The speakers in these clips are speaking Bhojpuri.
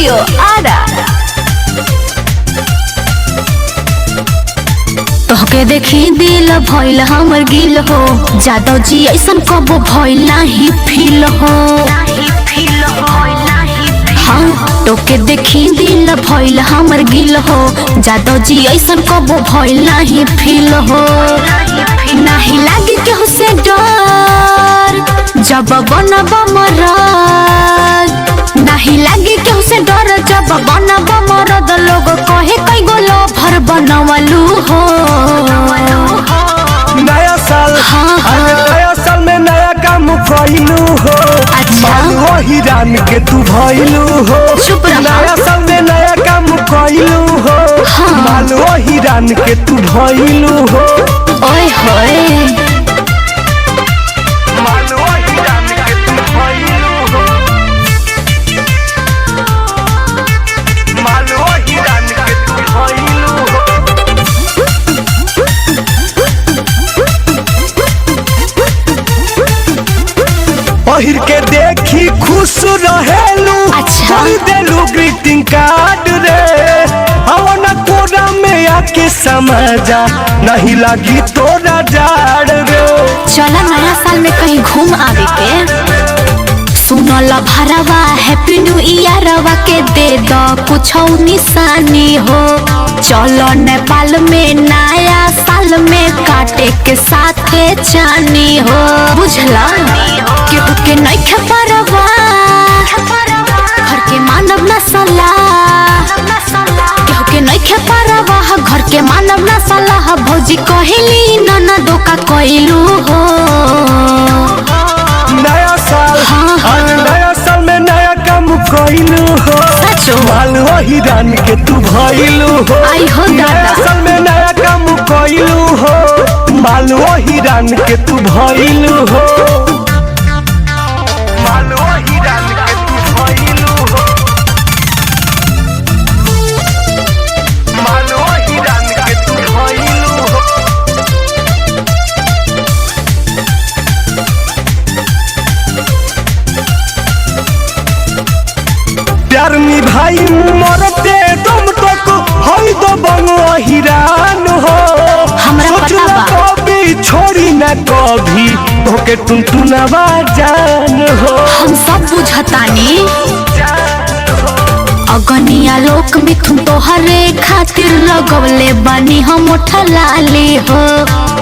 स्टूडियो आरा। तोहके देखी दिल भइल हमर गिल हो, जादव जी ऐसन कबो भइल नाही फील हो। हाँ तोके देखी दिल भइल हमर गिल हो, जादव जी ऐसन कबो भइल नाही फील हो। नाही लागी केहू से डर जब बनब मरद, नहीं लागी केहू से डर जब बनब मरद। लोग कहे कई गो लवर बनवलू हो। नया साल नया साल में नया काम भइलू हो। अच्छा वो हिरान के तू भइलू हो। चुप रहा। नया साल में नया काम भइलू हो। माल वो हिरान के तू भइलू हो। ओए होए माल वो हिरान के तू भइलू हो। माल वो हिरान के तू भइलू हो। पहिर के देखी खुश रहेलू। अच्छा। देलू ग्रीटिंग कार्ड रे। आवना कोरा में आके समझा, नहीं लगी तोरा जाड़ रे। चला नया साल में कहीं घूम आवे के। सुनल भरवा हैप्पी न्यू ईयरवा के दे दो कुछ निशानी हो। चलो नेपाल में नया साल में काटे के साथे चानी हो। बुझला केहू के नइखे परवा, घर के मानव ना सलाह। केहू के नइखे परवा, घर के मानव ना सलाह। भौजी कहेली नाना दोका कइलू हो। नया साल आज नया साल में नया काम कइलू हो। सचो माल वो हिरान के तू भइलू हो। आई हो दादा। नया साल में नया काम कइलू हो। माल वो हिरान के तू भइलू हो। माल वो हिरान के तू भइलू हो। माल वो हिरान के तू भइलू हो। प्यार में भाई मरते तुम तो हई तो बंगो हिरान हो। हमरा पता बा। कभी छोड़ी न कभी धोके टुनटुनवा जान हो। हम सब बुझतानी अगनिया लोक मिथुन तोहरे खातिर लगवले बानी हम उठलाली हो।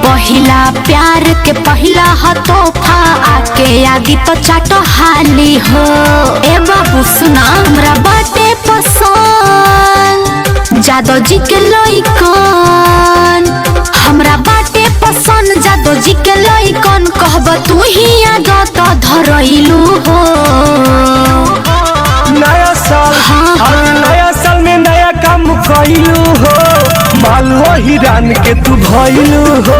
पहिला प्यार के पहिला ह तोहफा आके आदि तो चाटो हाली हो। ए बाबू सुना हमरा बाटे पसंद जादव जी के लइकन। हमरा बाटे पसंद जादव जी के लइकन। कहब तू ही आदत धरइलू हो। नया साल आज नया साल में नया काम कइलू हो। माल वो हिरान के तू भइलू हो।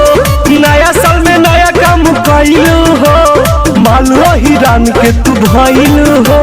नया साल में नया काम कइलू हो। माल वो हिरान के तू भइलू हो।